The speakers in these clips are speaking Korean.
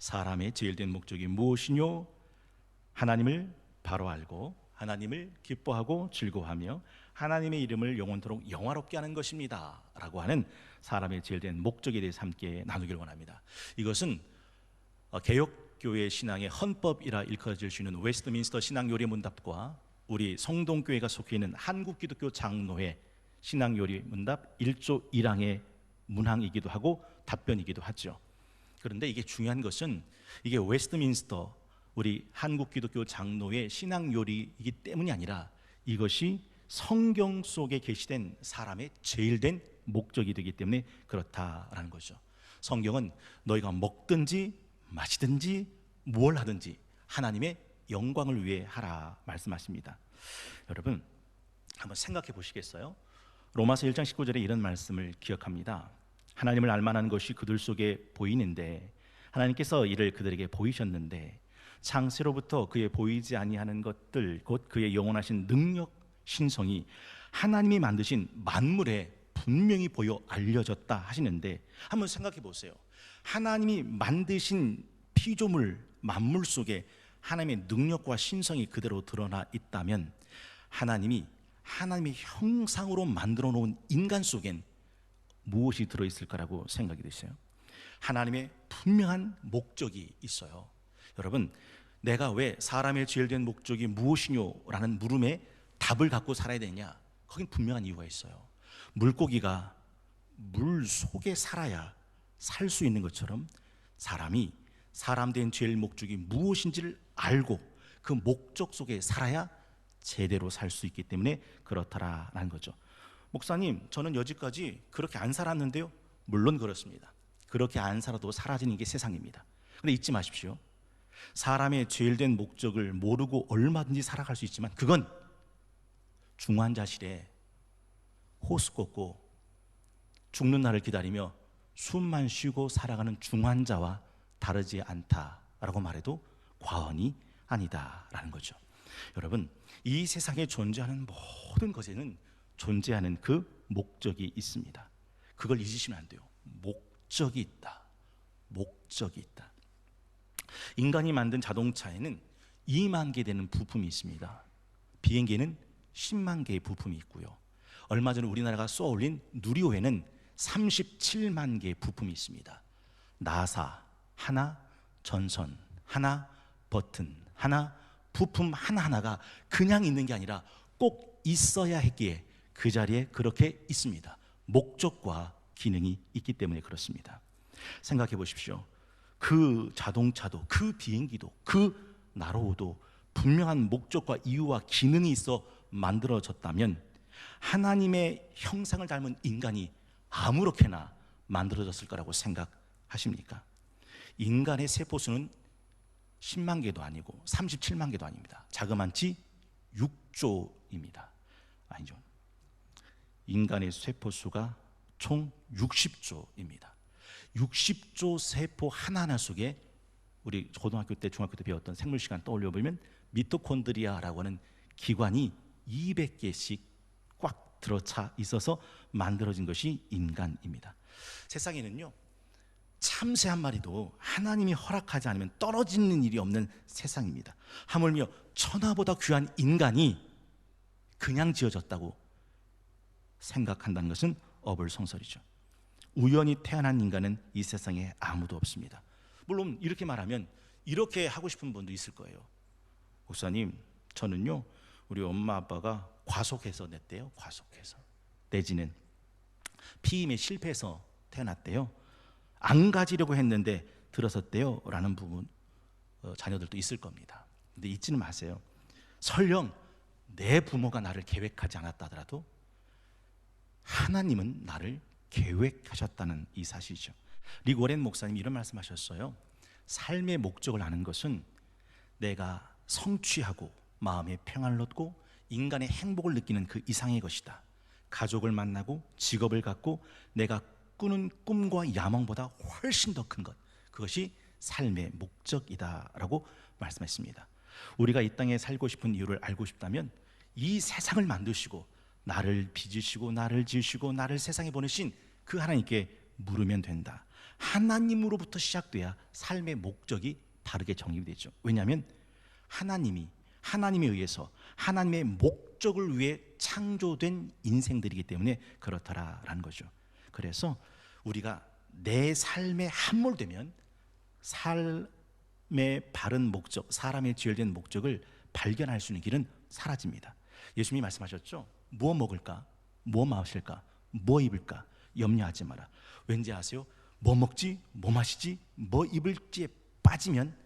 사람의 제일 된 목적이 무엇이뇨? 하나님을 바로 알고 하나님을 기뻐하고 즐거워하며 하나님의 이름을 영원토록 영화롭게 하는 것입니다 라고 하는 사람의 제일 된 목적에 대해서 함께 나누기를 원합니다. 이것은 개혁교회 신앙의 헌법이라 일컬어질 수 있는 웨스트민스터 신앙요리 문답과 우리 성동교회가 속해 있는 한국기독교 장로회 신앙요리 문답 1조 1항의 문항이기도 하고 답변이기도 하죠. 그런데 이게 중요한 것은 이게 웨스트민스터 우리 한국기독교 장로회 신앙요리이기 때문이 아니라 이것이 성경 속에 게시된 사람의 제일 된 목적이 되기 때문에 그렇다라는 거죠. 성경은 너희가 먹든지 마시든지 뭘 하든지 하나님의 영광을 위해 하라 말씀하십니다. 여러분 한번 생각해 보시겠어요? 로마서 1장 19절에 이런 말씀을 기억합니다. 하나님을 알만한 것이 그들 속에 보이는데 하나님께서 이를 그들에게 보이셨는데 창세로부터 그의 보이지 아니하는 것들 곧 그의 영원하신 능력 신성이 하나님이 만드신 만물에 분명히 보여 알려졌다 하시는데 한번 생각해 보세요. 하나님이 만드신 피조물 만물 속에 하나님의 능력과 신성이 그대로 드러나 있다면 하나님의 형상으로 만들어 놓은 인간 속엔 무엇이 들어있을 거라고 생각이 되세요? 하나님의 분명한 목적이 있어요. 여러분, 내가 왜 사람의 제일 된 목적이 무엇이뇨? 라는 물음에 답을 갖고 살아야 되냐? 거긴 분명한 이유가 있어요. 물고기가 물 속에 살아야 살 수 있는 것처럼 사람이 사람 된 제일 목적이 무엇인지를 알고 그 목적 속에 살아야 제대로 살 수 있기 때문에 그렇다라는 거죠. 목사님, 저는 여지까지 그렇게 안 살았는데요. 물론 그렇습니다. 그렇게 안 살아도 사라지는 게 세상입니다. 근데 잊지 마십시오. 사람의 제일 된 목적을 모르고 얼마든지 살아갈 수 있지만 그건 중환자실에 호스 꽂고 죽는 날을 기다리며 숨만 쉬고 살아가는 중환자와 다르지 않다라고 말해도 과언이 아니다라는 거죠. 여러분, 이 세상에 존재하는 모든 것에는 존재하는 그 목적이 있습니다. 그걸 잊으시면 안 돼요. 목적이 있다. 목적이 있다. 인간이 만든 자동차에는 2만 개 되는 부품이 있습니다. 비행기에는 10만 개의 부품이 있고요. 얼마 전에 우리나라가 쏘아올린 누리호에는 37만 개의 부품이 있습니다. 나사 하나, 전선 하나, 버튼 하나, 부품 하나하나가 그냥 있는 게 아니라 꼭 있어야 했기에 그 자리에 그렇게 있습니다. 목적과 기능이 있기 때문에 그렇습니다. 생각해 보십시오. 그 자동차도 그 비행기도 그 나로우도 분명한 목적과 이유와 기능이 있어 만들어졌다면 하나님의 형상을 닮은 인간이 아무렇게나 만들어졌을 거라고 생각하십니까? 인간의 세포수는 10만 개도 아니고 37만 개도 아닙니다. 자그만치 6조입니다. 아니죠. 인간의 세포수가 총 60조입니다. 60조 세포 하나하나 속에 우리 고등학교 때 중학교 때 배웠던 생물 시간 떠올려 보면 미토콘드리아라고 하는 기관이 200개씩 꽉 들어차 있어서 만들어진 것이 인간입니다. 세상에는요, 참새 한 마리도 하나님이 허락하지 않으면 떨어지는 일이 없는 세상입니다. 하물며 천하보다 귀한 인간이 그냥 지어졌다고 생각한다는 것은 어불성설이죠. 우연히 태어난 인간은 이 세상에 아무도 없습니다. 물론 이렇게 말하면 이렇게 하고 싶은 분도 있을 거예요. 목사님, 저는요 우리 엄마 아빠가 과속해서 냈대요. 과속해서. 내지는 피임에 실패해서 태어났대요. 안 가지려고 했는데 들어섰대요 라는 부분 자녀들도 있을 겁니다. 근데 잊지는 마세요. 설령 내 부모가 나를 계획하지 않았다 하더라도 하나님은 나를 계획하셨다는 이 사실이죠. 릭 워렌 목사님이 이런 말씀하셨어요. 삶의 목적을 아는 것은 내가 성취하고 마음의 평안을 얻고 인간의 행복을 느끼는 그 이상의 것이다. 가족을 만나고 직업을 갖고 내가 꾸는 꿈과 야망보다 훨씬 더 큰 것, 그것이 삶의 목적이다라고 말씀했습니다. 우리가 이 땅에 살고 싶은 이유를 알고 싶다면 이 세상을 만드시고 나를 빚으시고 나를 지으시고 나를 세상에 보내신 그 하나님께 물으면 된다. 하나님으로부터 시작돼야 삶의 목적이 다르게 정립되죠. 왜냐하면 하나님에 의해서 하나님의 목적을 위해 창조된 인생들이기 때문에 그렇다라는 거죠. 그래서 우리가 내 삶에 함몰되면 삶의 바른 목적, 사람의 지어진 목적을 발견할 수 있는 길은 사라집니다. 예수님이 말씀하셨죠. 무엇 먹을까? 무엇 마실까? 뭐 입을까? 염려하지 마라. 왠지 아세요? 뭐 먹지? 뭐 마시지? 뭐 입을지에 빠지면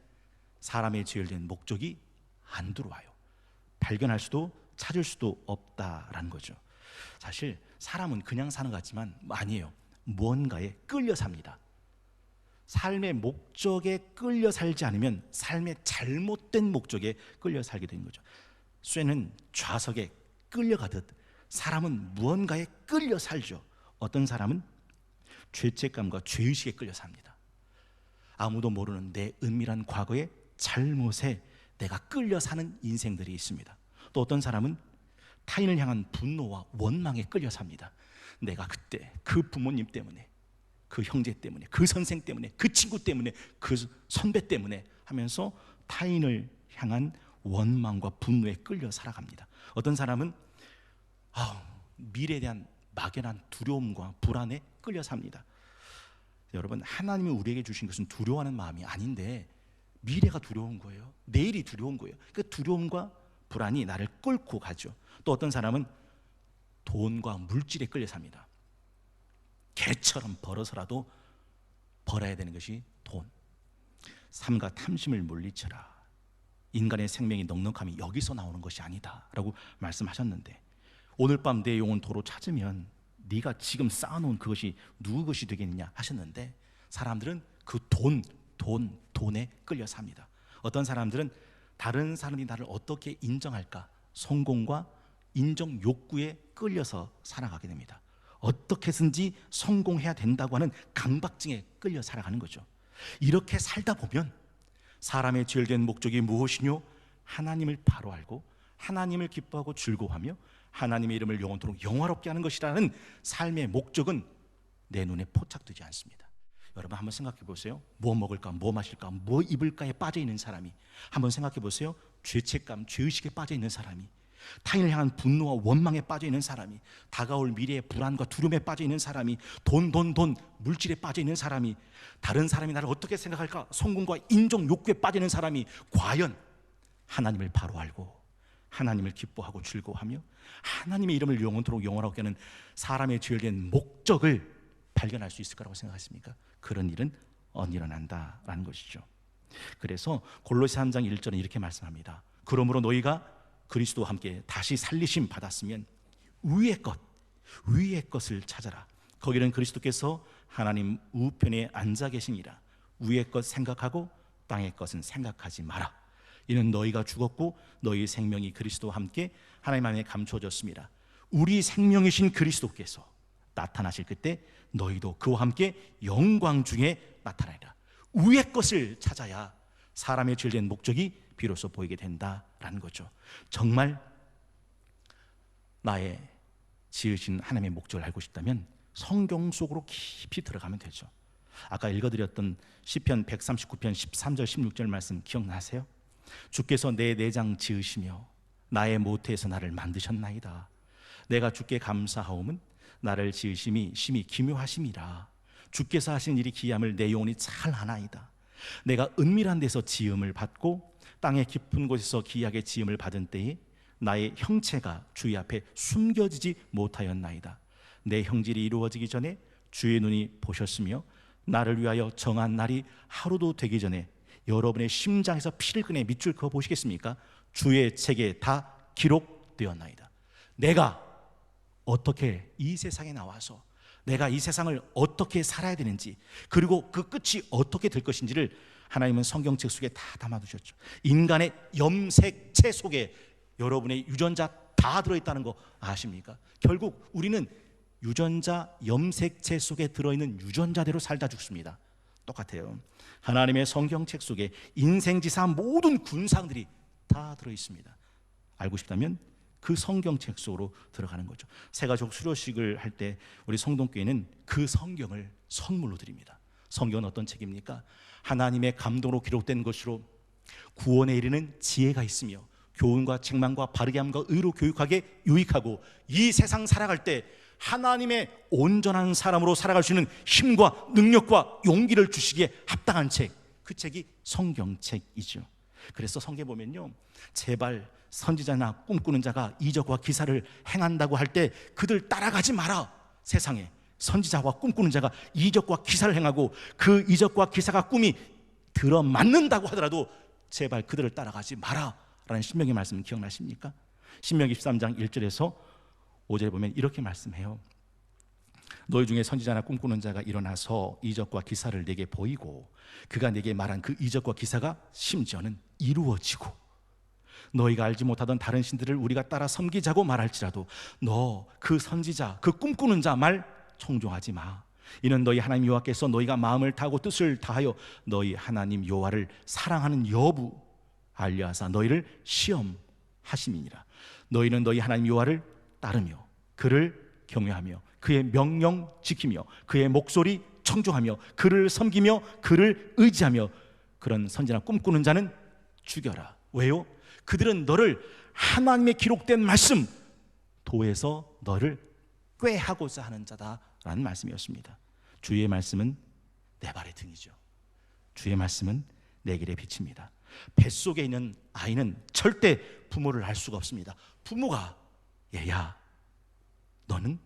사람의 지어진 목적이 안 들어와요. 발견할 수도 찾을 수도 없다라는 거죠. 사실 사람은 그냥 사는 것 같지만 아니에요. 무언가에 끌려 삽니다. 삶의 목적에 끌려 살지 않으면 삶의 잘못된 목적에 끌려 살게 되는 거죠. 쇠는 좌석에 끌려가듯 사람은 무언가에 끌려 살죠. 어떤 사람은 죄책감과 죄의식에 끌려 삽니다. 아무도 모르는 내 은밀한 과거의 잘못에 내가 끌려 사는 인생들이 있습니다. 또 어떤 사람은 타인을 향한 분노와 원망에 끌려 삽니다. 내가 그때 그 부모님 때문에, 그 형제 때문에, 그 선생 때문에, 그 친구 때문에, 그 선배 때문에 하면서 타인을 향한 원망과 분노에 끌려 살아갑니다. 어떤 사람은 미래에 대한 막연한 두려움과 불안에 끌려 삽니다. 여러분, 하나님이 우리에게 주신 것은 두려워하는 마음이 아닌데 미래가 두려운 거예요. 내일이 두려운 거예요. 그 두려움과 불안이 나를 끌고 가죠. 또 어떤 사람은 돈과 물질에 끌려 삽니다. 개처럼 벌어서라도 벌어야 되는 것이 돈. 삼가 탐심을 물리쳐라. 인간의 생명이 넉넉함이 여기서 나오는 것이 아니다 라고 말씀하셨는데, 오늘 밤 내 영혼 도로 찾으면 네가 지금 쌓아놓은 그것이 누구 것이 되겠느냐 하셨는데, 사람들은 그 돈에 끌려 삽니다. 어떤 사람들은 다른 사람이 나를 어떻게 인정할까, 성공과 인정 욕구에 끌려서 살아가게 됩니다. 어떻게 해서든지 성공해야 된다고 하는 강박증에 끌려 살아가는 거죠. 이렇게 살다 보면 사람의 죄된 목적이 무엇이뇨? 하나님을 바로 알고 하나님을 기뻐하고 즐거워하며 하나님의 이름을 영원토록 영화롭게 하는 것이라는 삶의 목적은 내 눈에 포착되지 않습니다. 여러분 한번 생각해 보세요. 뭐 먹을까, 뭐 마실까, 뭐 입을까에 빠져 있는 사람이, 한번 생각해 보세요. 죄책감, 죄의식에 빠져 있는 사람이, 타인을 향한 분노와 원망에 빠져 있는 사람이, 다가올 미래의 불안과 두려움에 빠져 있는 사람이, 돈, 물질에 빠져 있는 사람이, 다른 사람이 나를 어떻게 생각할까, 성공과 인정 욕구에 빠져 있는 사람이 과연 하나님을 바로 알고 하나님을 기뻐하고 즐거워하며 하나님의 이름을 영원토록 영원하게 하는 사람의 죄된 목적을 발견할 수 있을 거라고 생각하십니까? 그런 일은 안 일어난다라는 것이죠. 그래서 골로새 3장 1절은 이렇게 말씀합니다. 그러므로 너희가 그리스도와 함께 다시 살리심 받았으면 위의 것을 찾아라. 거기는 그리스도께서 하나님 우편에 앉아 계시니라. 위의 것 생각하고 땅의 것은 생각하지 마라. 이는 너희가 죽었고 너희 생명이 그리스도와 함께 하나님 안에 감춰졌습니다. 우리 생명이신 그리스도께서 나타나실 그때 너희도 그와 함께 영광 중에 나타나리라. 위의 것을 찾아야 사람의 죄된 목적이 비로소 보이게 된다라는 거죠. 정말 나의 지으신 하나님의 목적을 알고 싶다면 성경 속으로 깊이 들어가면 되죠. 아까 읽어드렸던 시편 139편 13절 16절 말씀 기억나세요? 주께서 내 내장 지으시며 나의 모태에서 나를 만드셨나이다. 내가 주께 감사하오면 나를 지으심이 심히 기묘하심이라. 주께서 하신 일이 기함을 내 영혼이 잘 아나이다. 내가 은밀한 데서 지음을 받고 땅의 깊은 곳에서 기이하게 지음을 받은 때에 나의 형체가 주의 앞에 숨겨지지 못하였나이다. 내 형질이 이루어지기 전에 주의 눈이 보셨으며 나를 위하여 정한 날이 하루도 되기 전에 여러분의 심장에서 피를 꺼내 밑줄 그어 보시겠습니까? 주의 책에 다 기록되었나이다. 내가 어떻게 이 세상에 나와서 내가 이 세상을 어떻게 살아야 되는지, 그리고 그 끝이 어떻게 될 것인지를 하나님은 성경책 속에 다 담아두셨죠. 인간의 염색체 속에 여러분의 유전자 다 들어있다는 거 아십니까? 결국 우리는 유전자 염색체 속에 들어있는 유전자대로 살다 죽습니다. 똑같아요. 하나님의 성경책 속에 인생지사 모든 군상들이 다 들어있습니다. 알고 싶다면 그 성경책 속으로 들어가는 거죠. 새가족 수료식을 할 때 우리 성동교회는 그 성경을 선물로 드립니다. 성경은 어떤 책입니까? 하나님의 감동으로 기록된 것으로 구원에 이르는 지혜가 있으며 교훈과 책망과 바르게함과 의로 교육하게 유익하고 이 세상 살아갈 때 하나님의 온전한 사람으로 살아갈 수 있는 힘과 능력과 용기를 주시기에 합당한 책, 그 책이 성경책이죠. 그래서 성경에 보면요, 제발 선지자나 꿈꾸는 자가 이적과 기사를 행한다고 할 때 그들 따라가지 마라. 세상에 선지자와 꿈꾸는 자가 이적과 기사를 행하고 그 이적과 기사가 꿈이 들어맞는다고 하더라도 제발 그들을 따라가지 마라 라는 신명기 말씀 기억나십니까? 신명기 13장 1절에서 5절에 보면 이렇게 말씀해요. 너희 중에 선지자나 꿈꾸는 자가 일어나서 이적과 기사를 내게 보이고 그가 내게 말한 그 이적과 기사가 심지어는 이루어지고 너희가 알지 못하던 다른 신들을 우리가 따라 섬기자고 말할지라도 너 그 선지자, 그 꿈꾸는 자 말 청종하지 마. 이는 너희 하나님 여호와께서 너희가 마음을 다하고 뜻을 다하여 너희 하나님 여호와를 사랑하는 여부 알려하사 너희를 시험하심이니라. 너희는 너희 하나님 여호와를 따르며 그를 경외하며 그의 명령 지키며 그의 목소리 청종하며 그를 섬기며 그를 의지하며 그런 선지나 꿈꾸는 자는 죽여라. 왜요? 그들은 너를 하나님의 기록된 말씀 도에서 너를 꾀하고자 하는 자다라는 말씀이었습니다. 주의 말씀은 내 발의 등이죠. 주의 말씀은 내 길의 빛입니다. 뱃속에 있는 아이는 절대 부모를 알 수가 없습니다. 부모가 얘야 너는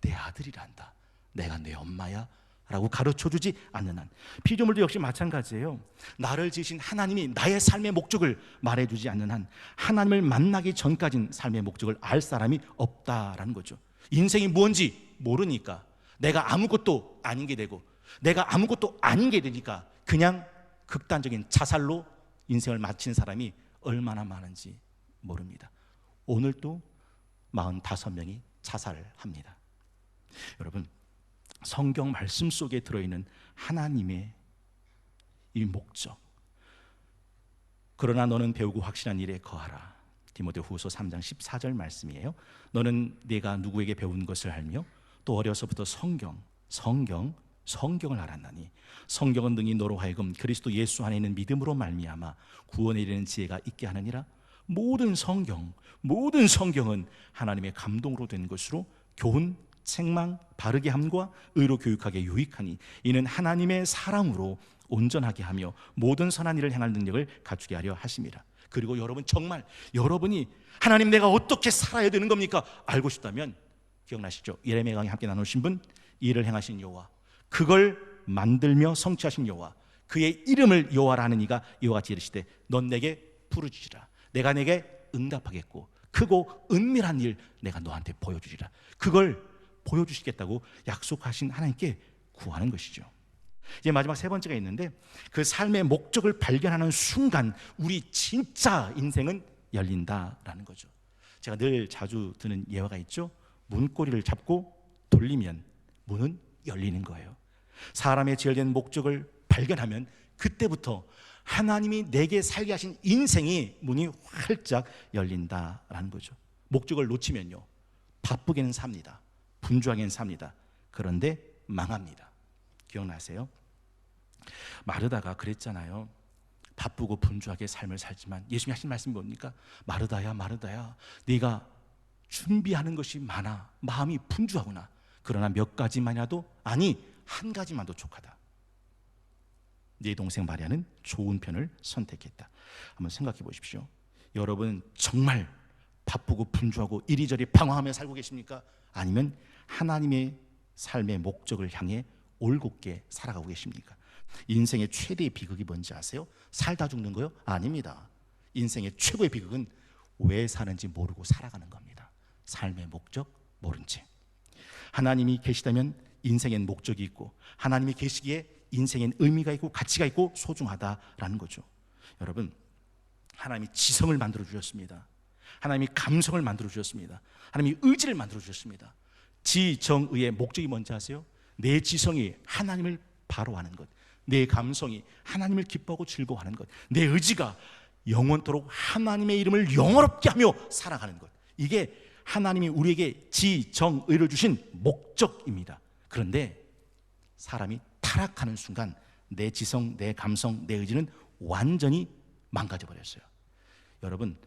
내 아들이란다, 내가 내 엄마야 라고 가르쳐주지 않는 한, 피조물도 역시 마찬가지예요. 나를 지으신 하나님이 나의 삶의 목적을 말해주지 않는 한 하나님을 만나기 전까지는 삶의 목적을 알 사람이 없다라는 거죠. 인생이 뭔지 모르니까 내가 아무것도 아닌 게 되고 내가 아무것도 아닌 게 되니까 그냥 극단적인 자살로 인생을 마치는 사람이 얼마나 많은지 모릅니다. 오늘도 45명이 자살을 합니다. 여러분, 성경 말씀 속에 들어있는 하나님의 이 목적, 그러나 너는 배우고 확실한 일에 거하라. 디모데후서 3장 14절 말씀이에요. 너는 네가 누구에게 배운 것을 알며 또 어려서부터 성경을 알았나니 성경은 능히 너로 하여금 그리스도 예수 안에 있는 믿음으로 말미암아 구원에 이르는 지혜가 있게 하느니라. 모든 성경은 하나님의 감동으로 된 것으로 교훈, 책망, 바르게 함과 의로 교육하게 유익하니 이는 하나님의 사랑으로 온전하게 하며 모든 선한 일을 행할 능력을 갖추게 하려 하심이라. 그리고 여러분, 정말 여러분이 하나님 내가 어떻게 살아야 되는 겁니까? 알고 싶다면 기억나시죠? 예레미야 강의 함께 나누신 분, 이를 행하신 여호와, 그걸 만들며 성취하신 여호와, 그의 이름을 여호와라 하는 이가 이와 같이 이르시되 넌 내게 부르짖으라. 내가 내게 응답하겠고 크고 은밀한 일 내가 너한테 보여주리라. 그걸 보여주시겠다고 약속하신 하나님께 구하는 것이죠. 이제 마지막 세 번째가 있는데, 그 삶의 목적을 발견하는 순간 우리 진짜 인생은 열린다라는 거죠. 제가 늘 자주 드는 예화가 있죠. 문고리를 잡고 돌리면 문은 열리는 거예요. 사람의 지어진 목적을 발견하면 그때부터 하나님이 내게 살게 하신 인생이 문이 활짝 열린다라는 거죠. 목적을 놓치면요, 바쁘게는 삽니다. 분주하게는 삽니다. 그런데 망합니다. 기억나세요? 마르다가 그랬잖아요. 바쁘고 분주하게 삶을 살지만 예수님이 하신 말씀이 뭡니까? 마르다야 마르다야, 네가 준비하는 것이 많아 마음이 분주하구나. 그러나 몇 가지만이라도, 아니 한 가지만도 족하다. 네 동생 마리아는 좋은 편을 선택했다. 한번 생각해 보십시오. 여러분 정말 바쁘고 분주하고 이리저리 방황하며 살고 계십니까? 아니면 하나님의 삶의 목적을 향해 올곧게 살아가고 계십니까? 인생의 최대의 비극이 뭔지 아세요? 살다 죽는 거요? 아닙니다. 인생의 최고의 비극은 왜 사는지 모르고 살아가는 겁니다. 삶의 목적 모른 채. 하나님이 계시다면 인생엔 목적이 있고, 하나님이 계시기에 인생엔 의미가 있고 가치가 있고 소중하다라는 거죠. 여러분, 하나님이 지성을 만들어 주셨습니다. 하나님이 감성을 만들어 주셨습니다. 하나님이 의지를 만들어 주셨습니다. 지정의의 목적이 뭔지 아세요? 내 지성이 하나님을 바로하는 것, 내 감성이 하나님을 기뻐하고 즐거워하는 것, 내 의지가 영원토록 하나님의 이름을 영원롭게 하며 살아가는 것, 이게 하나님이 우리에게 지정의를 주신 목적입니다. 그런데 사람이 타락하는 순간 내 지성, 내 감성, 내 의지는 완전히 망가져 버렸어요. 여러분,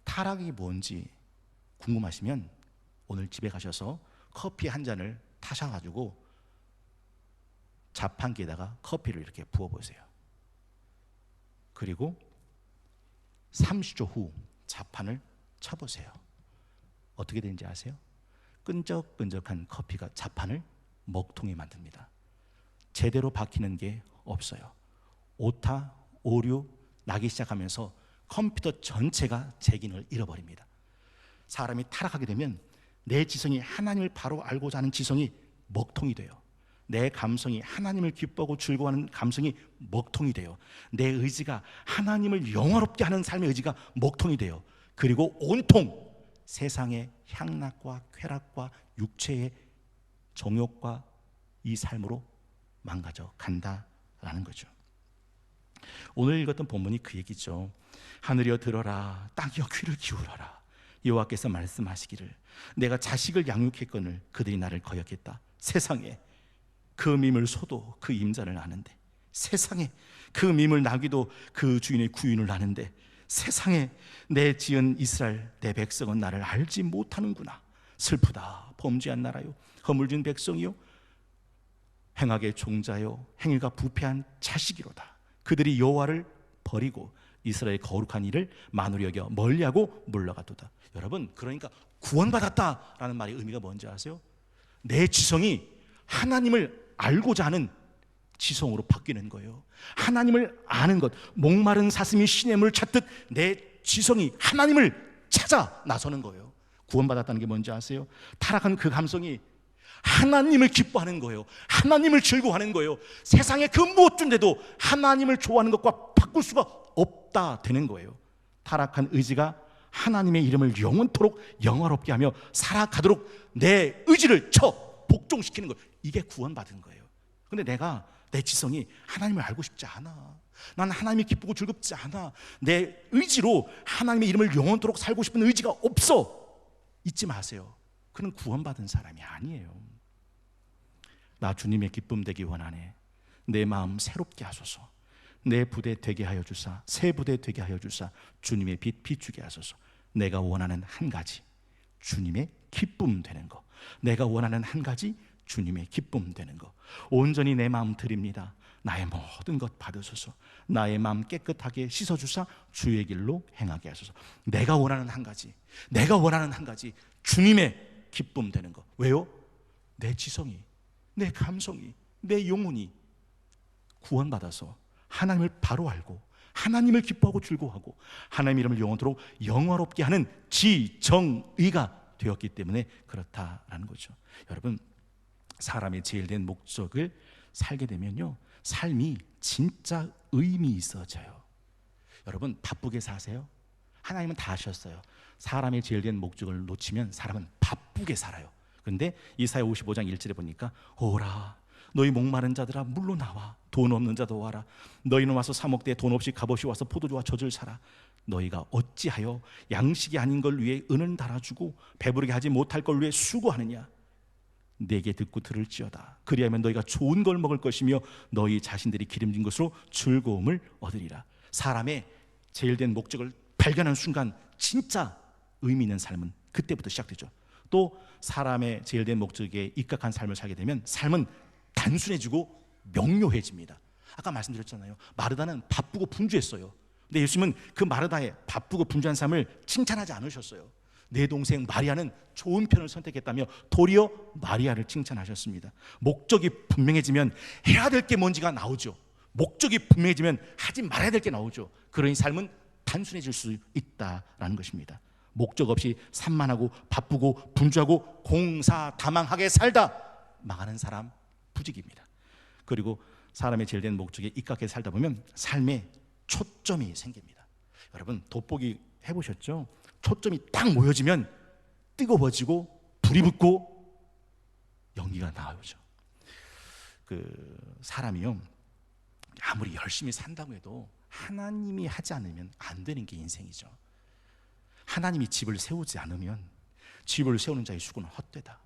타락이 뭔지 궁금하시면 오늘 집에 가셔서 커피 한 잔을 타셔가지고 자판기에다가 커피를 이렇게 부어보세요. 그리고 30초 후 자판을 쳐보세요. 어떻게 되는지 아세요? 끈적끈적한 커피가 자판을 먹통에 만듭니다. 제대로 박히는 게 없어요. 오타, 오류 나기 시작하면서 컴퓨터 전체가 제 기능을 잃어버립니다. 사람이 타락하게 되면 내 지성이 하나님을 바로 알고자 하는 지성이 먹통이 돼요. 내 감성이 하나님을 기뻐하고 즐거워하는 감성이 먹통이 돼요. 내 의지가 하나님을 영화롭게 하는 삶의 의지가 먹통이 돼요. 그리고 온통 세상의 향락과 쾌락과 육체의 정욕과 이 삶으로 망가져 간다라는 거죠. 오늘 읽었던 본문이 그 얘기죠. 하늘이여 들어라, 땅이여 귀를 기울여라. 여호와께서 말씀하시기를 내가 자식을 양육했거늘 그들이 나를 거역했다. 세상에 그 밈을 소도 그 임자를 아는데, 세상에 그 밈을 나귀도 그 주인의 구윤을 아는데, 세상에 내 지은 이스라엘 내 백성은 나를 알지 못하는구나. 슬프다. 범죄한 나라요, 허물진 백성이요, 행악의 종자요, 행위가 부패한 자식이로다. 그들이 여호와를 버리고 이스라엘의 거룩한 일을 만으로 여겨 멀리하고 물러가도다. 여러분, 그러니까 구원받았다라는 말의 의미가 뭔지 아세요? 내 지성이 하나님을 알고자 하는 지성으로 바뀌는 거예요. 하나님을 아는 것, 목마른 사슴이 신의 물을 찾듯 내 지성이 하나님을 찾아 나서는 거예요. 구원받았다는 게 뭔지 아세요? 타락한 그 감성이 하나님을 기뻐하는 거예요. 하나님을 즐거워하는 거예요. 세상에 그 무엇인데도 하나님을 좋아하는 것과 바꿀 수가 없다 되는 거예요. 타락한 의지가 하나님의 이름을 영원토록 영화롭게 하며 살아가도록 내 의지를 복종시키는 거예요. 이게 구원받은 거예요. 근데 내가 내 지성이 하나님을 알고 싶지 않아. 난 하나님이 기쁘고 즐겁지 않아. 내 의지로 하나님의 이름을 영원토록 살고 싶은 의지가 없어. 잊지 마세요. 그는 구원받은 사람이 아니에요. 나 주님의 기쁨 되기 원하네. 내 마음 새롭게 하소서. 내 부대 되게 하여 주사, 새 부대 되게 하여 주사, 주님의 빛 비추게 하소서. 내가 원하는 한 가지, 주님의 기쁨 되는 거. 내가 원하는 한 가지, 주님의 기쁨 되는 거. 온전히 내 마음 드립니다. 나의 모든 것 받으소서. 나의 마음 깨끗하게 씻어주사 주의 길로 행하게 하소서. 내가 원하는 한 가지, 내가 원하는 한 가지, 주님의 기쁨 되는 거. 왜요? 내 지성이, 내 감성이, 내 영혼이 구원받아서 하나님을 바로 알고 하나님을 기뻐하고 즐거워하고 하나님의 이름을 영원토록 영화롭게 하는 지정의가 되었기 때문에 그렇다라는 거죠. 여러분, 사람의 제일된 목적을 살게 되면요, 삶이 진짜 의미 있어져요. 여러분, 바쁘게 사세요? 하나님은 다 하셨어요. 사람의 제일된 목적을 놓치면 사람은 바쁘게 살아요. 그런데 이사야 55장 1절에 보니까 오라 너희 목마른 자들아 물로 나와, 돈 없는 자도 와라. 너희는 와서 사 먹되 돈 없이 값없이 와서 포도주와 젖을 사라. 너희가 어찌하여 양식이 아닌 걸 위해 은을 달아주고 배부르게 하지 못할 걸 위해 수고하느냐. 내게 듣고 들을지어다. 그리하면 너희가 좋은 걸 먹을 것이며 너희 자신들이 기름진 것으로 즐거움을 얻으리라. 사람의 제일된 목적을 발견한 순간 진짜 의미 있는 삶은 그때부터 시작되죠. 또 사람의 제일된 목적에 입각한 삶을 살게 되면 삶은 단순해지고 명료해집니다. 아까 말씀드렸잖아요. 마르다는 바쁘고 분주했어요. 근데 예수님은 그 마르다의 바쁘고 분주한 삶을 칭찬하지 않으셨어요. 내 동생 마리아는 좋은 편을 선택했다며 도리어 마리아를 칭찬하셨습니다. 목적이 분명해지면 해야 될 게 뭔지가 나오죠. 목적이 분명해지면 하지 말아야 될 게 나오죠. 그러니 삶은 단순해질 수 있다라는 것입니다. 목적 없이 산만하고 바쁘고 분주하고 공사다망하게 살다 망하는 사람 부직입니다. 그리고 사람의 제일된 목적에 입각해 살다 보면 삶에 초점이 생깁니다. 여러분, 돋보기 해보셨죠? 초점이 딱 모여지면 뜨거워지고 불이 붙고 연기가 나오죠. 사람이요, 아무리 열심히 산다고 해도 하나님이 하지 않으면 안 되는 게 인생이죠. 하나님이 집을 세우지 않으면 집을 세우는 자의 수고는 헛되다.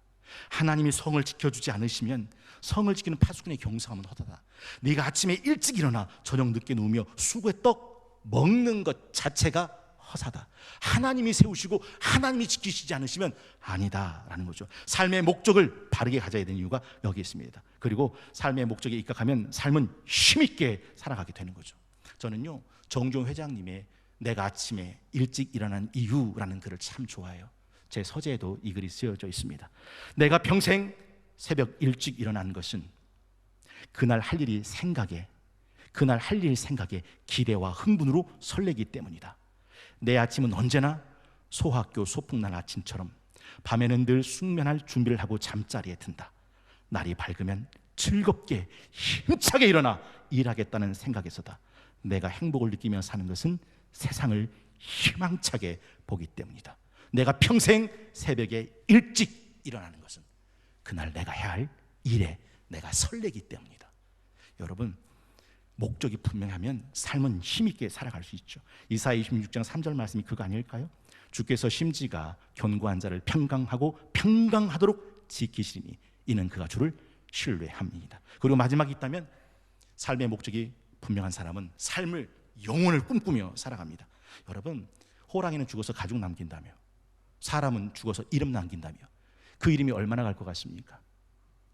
하나님이 성을 지켜주지 않으시면 성을 지키는 파수꾼의 경성하면 헛하다. 네가 아침에 일찍 일어나 저녁 늦게 누우며 수고의 떡 먹는 것 자체가 허사다. 하나님이 세우시고 하나님이 지키시지 않으시면 아니다라는 거죠. 삶의 목적을 바르게 가져야 되는 이유가 여기 있습니다. 그리고 삶의 목적에 입각하면 삶은 힘있게 살아가게 되는 거죠. 저는요, 정종 회장님의 내가 아침에 일찍 일어난 이유라는 글을 참 좋아해요. 제 서재에도 이 글이 쓰여져 있습니다. 내가 평생 새벽 일찍 일어난 것은 그날 할 일 생각에 기대와 흥분으로 설레기 때문이다. 내 아침은 언제나 소학교 소풍날 아침처럼 밤에는 늘 숙면할 준비를 하고 잠자리에 든다. 날이 밝으면 즐겁게 힘차게 일어나 일하겠다는 생각에서다. 내가 행복을 느끼며 사는 것은 세상을 희망차게 보기 때문이다. 내가 평생 새벽에 일찍 일어나는 것은 그날 내가 해야 할 일에 내가 설레기 때문이다. 여러분, 목적이 분명하면 삶은 힘있게 살아갈 수 있죠. 이사야 26장 3절 말씀이 그거 아닐까요? 주께서 심지가 견고한 자를 평강하고 평강하도록 지키시리니 이는 그가 주를 신뢰함이니이다. 그리고 마지막이 있다면 삶의 목적이 분명한 사람은 삶을 영혼을 꿈꾸며 살아갑니다. 여러분, 호랑이는 죽어서 가죽 남긴다며, 사람은 죽어서 이름 남긴다며, 그 이름이 얼마나 갈 것 같습니까?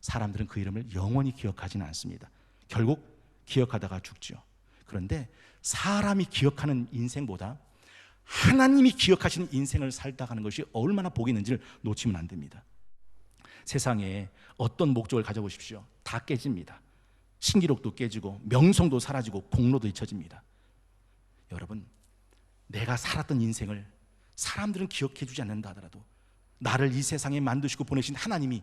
사람들은 그 이름을 영원히 기억하지는 않습니다. 결국 기억하다가 죽죠. 그런데 사람이 기억하는 인생보다 하나님이 기억하시는 인생을 살다 가는 것이 얼마나 복이 있는지를 놓치면 안 됩니다. 세상에 어떤 목적을 가져보십시오. 다 깨집니다. 신기록도 깨지고 명성도 사라지고 공로도 잊혀집니다. 여러분, 내가 살았던 인생을 사람들은 기억해 주지 않는다 하더라도 나를 이 세상에 만드시고 보내신 하나님이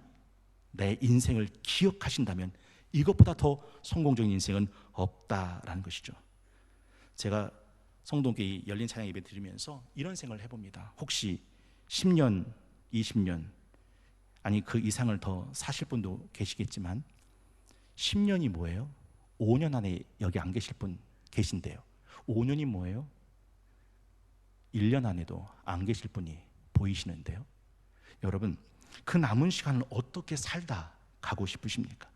내 인생을 기억하신다면 이것보다 더 성공적인 인생은 없다라는 것이죠. 제가 성동교회 열린 찬양 예배 드리면서 이런 생각을 해봅니다. 혹시 10년, 20년, 아니 그 이상을 더 사실 분도 계시겠지만 10년이 뭐예요? 5년 안에 여기 안 계실 분 계신데요. 5년이 뭐예요? 1년 안에도 안 계실 분이 보이시는데요. 여러분, 그 남은 시간을 어떻게 살다 가고 싶으십니까?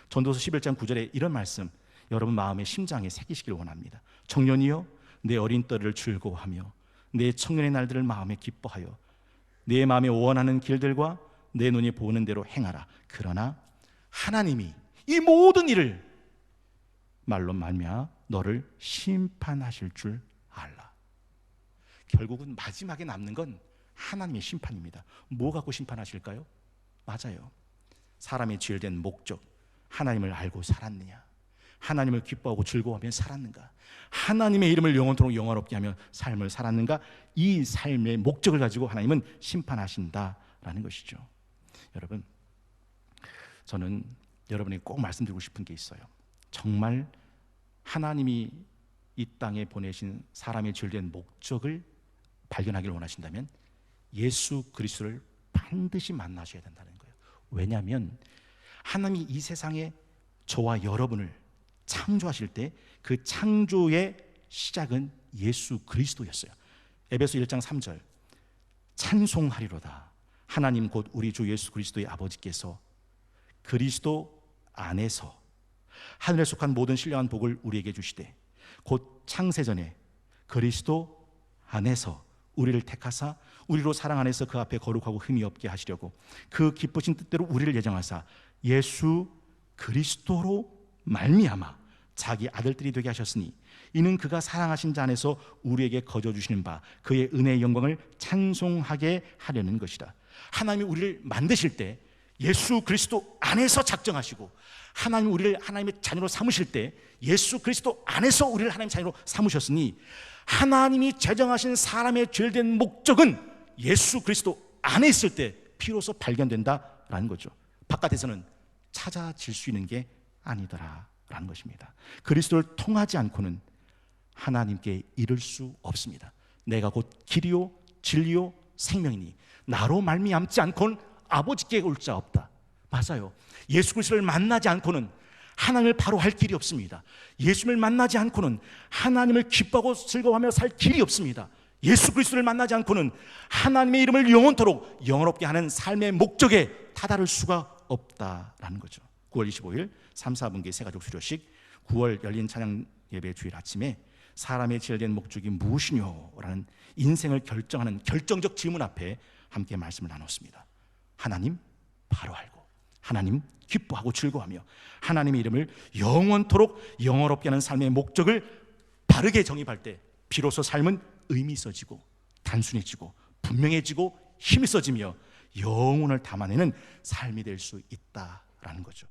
전도서 11장 9절에 이런 말씀 여러분 마음의 심장에 새기시길 원합니다. 청년이여 내 어린 떨을 즐거워하며 내 청년의 날들을 마음에 기뻐하여 내 마음에 원하는 길들과 내 눈이 보는 대로 행하라. 그러나 하나님이 이 모든 일을 말로 말미암아 너를 심판하실 줄 알라. 결국은 마지막에 남는 건 하나님의 심판입니다. 뭐 갖고 심판하실까요? 맞아요. 사람의 죄된 목적, 하나님을 알고 살았느냐, 하나님을 기뻐하고 즐거워하며 살았는가, 하나님의 이름을 영원토록 영화롭게 하며 삶을 살았는가, 이 삶의 목적을 가지고 하나님은 심판하신다라는 것이죠. 여러분, 저는 여러분에게 꼭 말씀드리고 싶은 게 있어요. 정말 하나님이 이 땅에 보내신 사람의 죄된 목적을 발견하기를 원하신다면 예수 그리스도를 반드시 만나셔야 된다는 거예요. 왜냐하면 하나님이 이 세상에 저와 여러분을 창조하실 때 그 창조의 시작은 예수 그리스도였어요. 에베소 1장 3절 찬송하리로다. 하나님 곧 우리 주 예수 그리스도의 아버지께서 그리스도 안에서 하늘에 속한 모든 신령한 복을 우리에게 주시되 곧 창세전에 그리스도 안에서 우리를 택하사 우리로 사랑 안에서 그 앞에 거룩하고 흠이 없게 하시려고 그 기쁘신 뜻대로 우리를 예정하사 예수 그리스도로 말미암아 자기 아들들이 되게 하셨으니 이는 그가 사랑하신 자 안에서 우리에게 거저 주시는 바 그의 은혜의 영광을 찬송하게 하려는 것이다. 하나님이 우리를 만드실 때 예수 그리스도 안에서 작정하시고 하나님 우리를 하나님의 자녀로 삼으실 때 예수 그리스도 안에서 우리를 하나님의 자녀로 삼으셨으니 하나님이 제정하신 사람의 죄된 목적은 예수 그리스도 안에 있을 때 비로소 발견된다라는 거죠. 바깥에서는 찾아질 수 있는 게 아니더라라는 것입니다. 그리스도를 통하지 않고는 하나님께 이를 수 없습니다. 내가 곧 길이요 진리요 생명이니 나로 말미암지 않고는 아버지께 올 자 없다. 맞아요. 예수 그리스도를 만나지 않고는 하나님을 바로 할 길이 없습니다. 예수를 만나지 않고는 하나님을 기뻐하고 즐거워하며 살 길이 없습니다. 예수 그리스도를 만나지 않고는 하나님의 이름을 영원토록 영원롭게 하는 삶의 목적에 다다를 수가 없다라는 거죠. 9월 25일 3, 4분기 새가족 수료식, 9월 열린 찬양 예배 주일 아침에 사람의 지혈된 목적이 무엇이뇨? 라는 인생을 결정하는 결정적 질문 앞에 함께 말씀을 나눴습니다. 하나님 바로 알고, 하나님 기뻐하고 즐거워하며, 하나님의 이름을 영원토록 영원롭게 하는 삶의 목적을 바르게 정립할 때 비로소 삶은 의미 있어지고 단순해지고 분명해지고 힘이 있어지며 영혼을 담아내는 삶이 될 수 있다라는 거죠.